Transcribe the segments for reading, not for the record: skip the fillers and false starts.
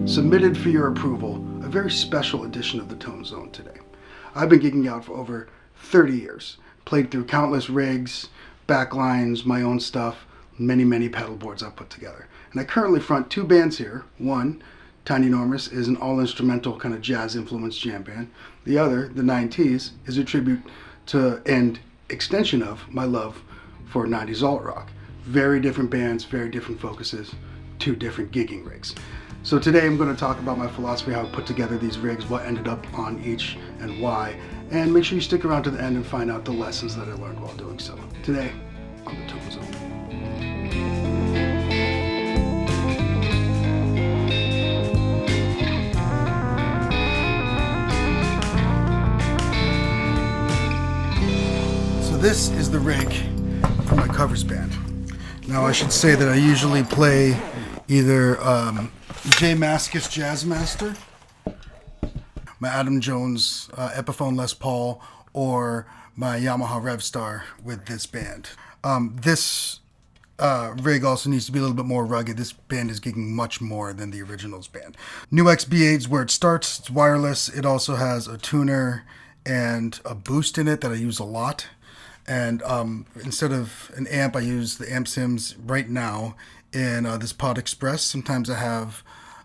submitted for your approval a very special edition of the Tone Zone today. I've been gigging out for over 30 years, played through countless rigs, backlines, my own stuff, many pedal boards I've put together. And I currently front two bands here. One, Tiny Enormous, is an all-instrumental kind of jazz-influenced jam band. The other, the 9Ts, is a tribute to and extension of my love for 90s alt rock. Very different bands, very different focuses, two different gigging rigs. So today I'm going to talk about my philosophy, how I put together these rigs, what ended up on each and why, and make sure you stick around to the end and find out the lessons that I learned while doing so. Today on the Tone Zone. So this is the rig for my covers band. Now I should say that I usually play either J. Mascis Jazzmaster, my Adam Jones Epiphone Les Paul, or my Yamaha Revstar with this band. This rig also needs to be a little bit more rugged. This band is gigging much more than the originals band. New XB8 is where it starts. It's wireless. It also has a tuner and a boost in it that I use a lot. And instead of an amp, I use the amp sims right now in this Pod Express. Sometimes I have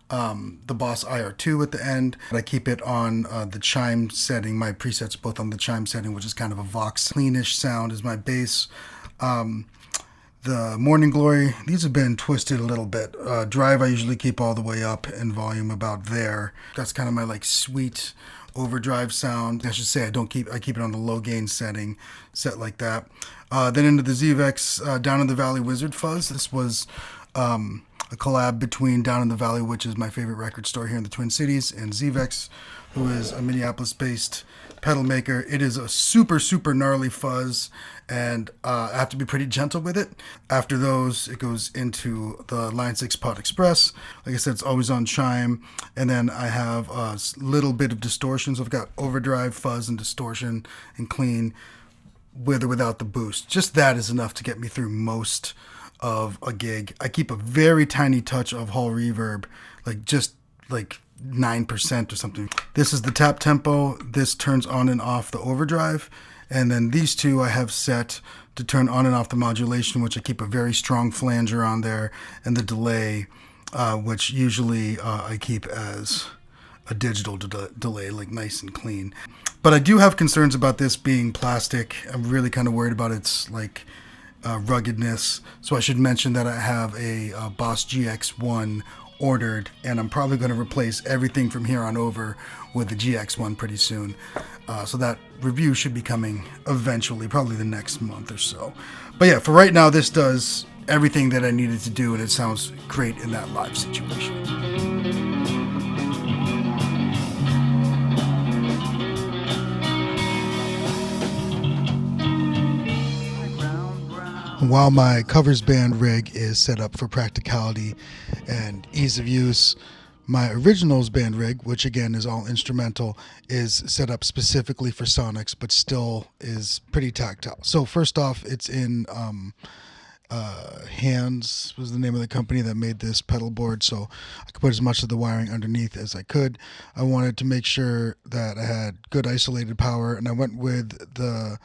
the Boss IR2 at the end. I keep it on the chime setting. My presets both on the chime setting, which is kind of a Vox cleanish sound, is my bass. The Morning Glory, these have been twisted a little bit. Drive I usually keep all the way up in volume about there. That's kind of my like sweet overdrive sound. I should say I keep it on the low gain setting, set like that. Then into the ZVEX Down in the Valley Wizard Fuzz. This was a collab between Down in the Valley, which is my favorite record store here in the Twin Cities, and ZVEX, who is a Minneapolis-based pedal maker. It is a super gnarly fuzz, and I have to be pretty gentle with it. After those, it goes into the Line 6 Pod Express. Like I said, it's always on chime. And then I have a little bit of distortion. So I've got overdrive, fuzz, and distortion, and clean with or without the boost. Just that is enough to get me through most of a gig. I keep a very tiny touch of hall reverb, just 9% or something. This is the tap tempo. This turns on and off the overdrive. And then these two I have set to turn on and off the modulation, which I keep a very strong flanger on there, and the delay, which usually I keep as a digital delay, like nice and clean. But I do have concerns about this being plastic. I'm really kind of worried about its ruggedness. So I should mention that I have a Boss GX1 ordered, and I'm probably going to replace everything from here on over with the GX1 pretty soon. So that review should be coming eventually, probably the next month or so. But yeah, for right now, this does everything that I needed to do, and it sounds great in that live situation. While my covers band rig is set up for practicality and ease of use, my originals band rig, which again is all instrumental, is set up specifically for sonics, but still is pretty tactile. So first off, it's in Hands was the name of the company that made this pedal board, so I could put as much of the wiring underneath as I could. I wanted to make sure that I had good isolated power, and I went with the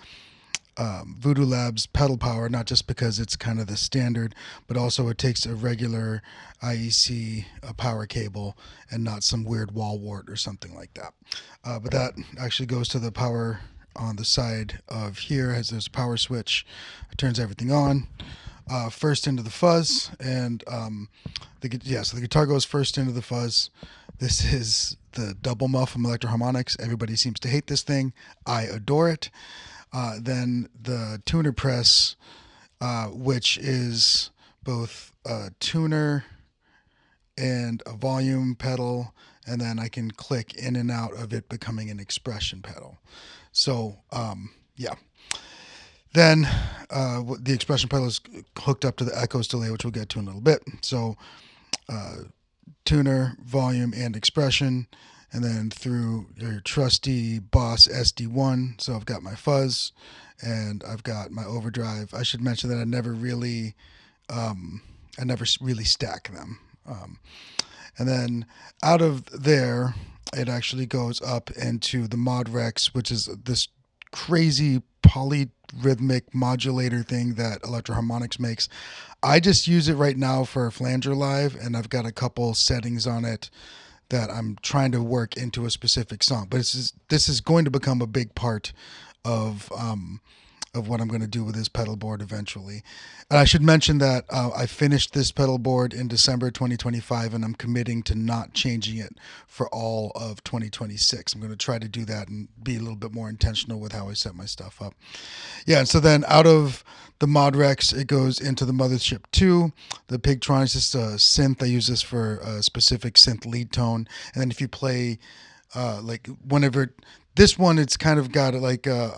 Voodoo Labs pedal power, not just because it's kind of the standard, but also it takes a regular IEC power cable and not some weird wall wart or something like that. But that actually goes to the power on the side of here, as there's a power switch. It turns everything on. First into the fuzz, and so the guitar goes first into the fuzz. This is the double muff from Electro Harmonics. Everybody seems to hate this thing. I adore it. Then the tuner press, which is both a tuner and a volume pedal, and then I can click in and out of it becoming an expression pedal. So, yeah. Then the expression pedal is hooked up to the echoes delay, which we'll get to in a little bit. So tuner, volume, and expression, and then through your trusty Boss SD1. So I've got my fuzz and I've got my overdrive. I should mention that I never really stack them. And then out of there, it actually goes up into the Mod Rex, which is this crazy polyrhythmic modulator thing that Electro Harmonics makes. I just use it right now for Flanger Live, and I've got a couple settings on it that I'm trying to work into a specific song. But this is going to become a big part of what I'm going to do with this pedal board eventually. And I should mention that I finished this pedal board in December 2025, and I'm committing to not changing it for all of 2026. I'm going to try to do that and be a little bit more intentional with how I set my stuff up. Yeah, and so then out of the Mod Rex, it goes into the Mothership 2. The Pigtron is just a synth. I use this for a specific synth lead tone. And then if you play, like whenever this one, it's kind of got like a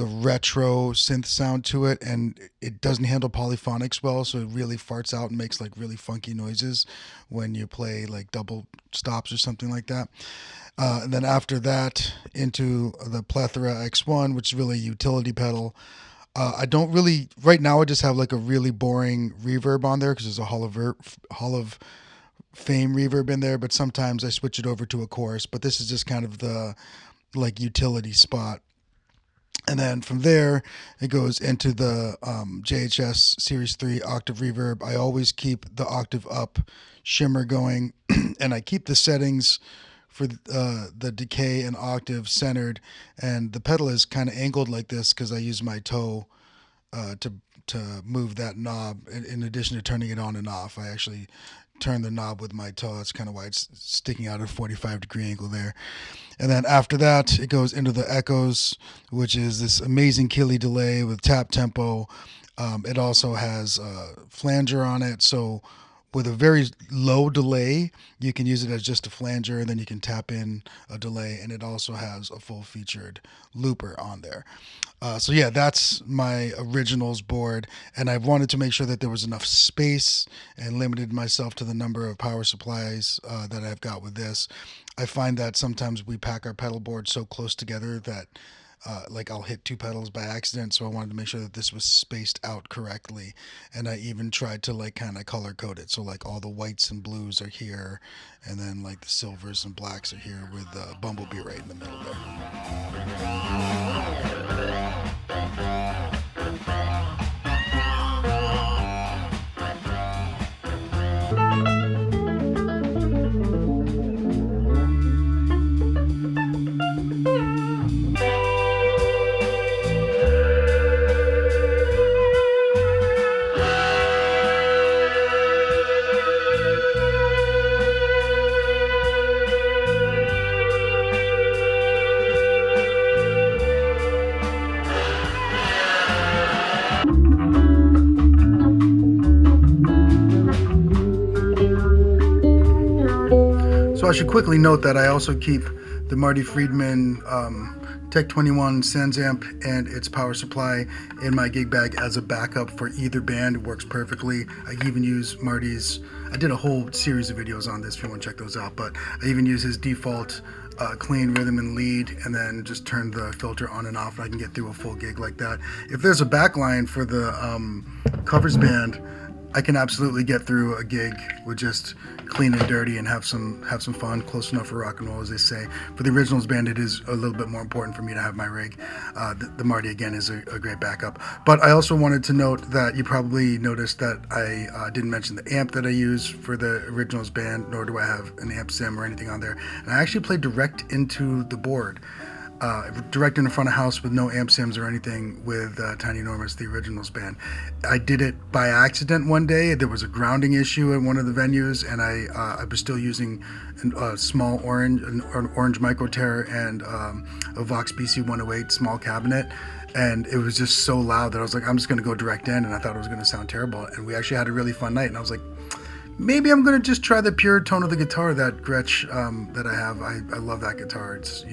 retro synth sound to it, and it doesn't handle polyphonics well, so it really farts out and makes like really funky noises when you play like double stops or something like that. And then after that, into the Plethora X1, which is really a utility pedal. I don't really, right now I just have like a really boring reverb on there because there's a Hall of Fame reverb in there, but sometimes I switch it over to a chorus. But this is just kind of the like utility spot. And then from there, it goes into the JHS Series 3 octave reverb. I always keep the octave up shimmer going, and I keep the settings for the decay and octave centered. And the pedal is kind of angled like this because I use my toe to move that knob. In addition to turning it on and off, I actually turn the knob with my toe. That's kind of why it's sticking out at a 45-degree angle there. And then after that, it goes into the echoes, which is this amazing Killy delay with tap tempo. It also has flanger on it, so with a very low delay, you can use it as just a flanger, and then you can tap in a delay, and it also has a full-featured looper on there. So yeah, that's my originals board, and I wanted to make sure that there was enough space and limited myself to the number of power supplies that I've got with this. I find that sometimes we pack our pedal boards so close together that like I'll hit two pedals by accident, so I wanted to make sure that this was spaced out correctly. And I even tried to like kind of color code it, so like all the whites and blues are here, and then like the silvers and blacks are here with Bumblebee right in the middle there. So I should quickly note that I also keep the Marty Friedman Tech 21 Sans amp and its power supply in my gig bag as a backup for either band. It works perfectly. I even use Marty's, I did a whole series of videos on this if you want to check those out, but I even use his default clean rhythm and lead, and then just turn the filter on and off, and I can get through a full gig like that. If there's a backline for the covers band, I can absolutely get through a gig with just clean and dirty and have some fun, close enough for rock and roll, as they say. For the originals band, it is a little bit more important for me to have my rig. The Marty, again, is a great backup. But I also wanted to note that you probably noticed that I didn't mention the amp that I use for the originals band, nor do I have an amp sim or anything on there. And I actually played direct into the board. Direct in the front of house with no amp sims or anything with Tiny Enormous, the originals band. I did it by accident one day. There was a grounding issue at one of the venues, and I was still using a small an orange Microterror and a Vox BC 108 small cabinet. And it was just so loud that I was like, I'm just going to go direct in, and I thought it was going to sound terrible. And we actually had a really fun night, and I was like, maybe I'm going to just try the pure tone of the guitar, that Gretsch that I have. I love that guitar. It's,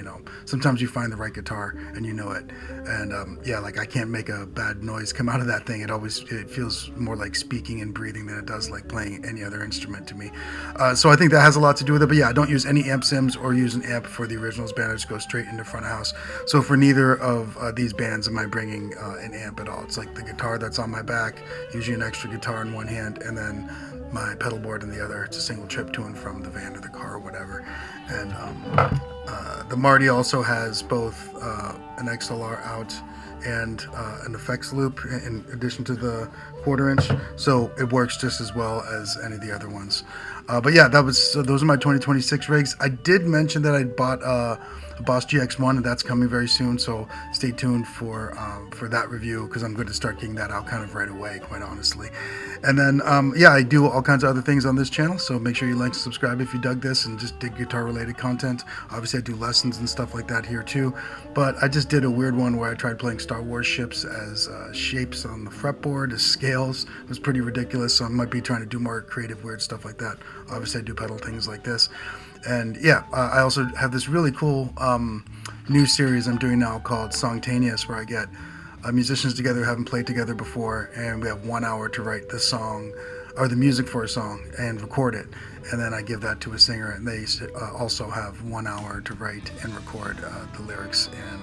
sometimes you find the right guitar and you know it. And yeah, like I can't make a bad noise come out of that thing. It feels more like speaking and breathing than it does like playing any other instrument to me. So I think that has a lot to do with it. But yeah, I don't use any amp sims or use an amp for the originals band. I just go straight into front of house. So for neither of these bands am I bringing an amp at all. It's like the guitar that's on my back, usually an extra guitar in one hand, and then my pedal board in the other. It's a single trip to and from the van or the car or whatever. And the Marty also has both an XLR out and an effects loop in addition to the 1/4 inch, so it works just as well as any of the other ones. But yeah, those are my 2026 rigs. I did mention that I bought a Boss GX1, and that's coming very soon, so stay tuned for that review, because I'm going to start getting that out kind of right away, quite honestly. And then yeah, I do all kinds of other things on this channel, so make sure you like and subscribe if you dug this and just dig guitar related content. Obviously I do lessons and stuff like that here too, but I just did a weird one where I tried playing Star Wars ships as shapes on the fretboard as scales. It was pretty ridiculous, so I might be trying to do more creative weird stuff like that. Obviously I do pedal things like this. And yeah, I also have this really cool new series I'm doing now called Songtaneous, where I get musicians together who haven't played together before, and we have 1 hour to write the song or the music for a song and record it, and then I give that to a singer, and they also have 1 hour to write and record the lyrics. And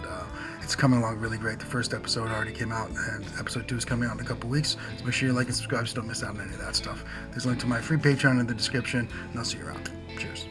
it's coming along really great. The first episode already came out, and episode 2 is coming out in a couple weeks, so make sure you like and subscribe so you don't miss out on any of that stuff. There's a link to my free Patreon in the description, and I'll see you around. Cheers.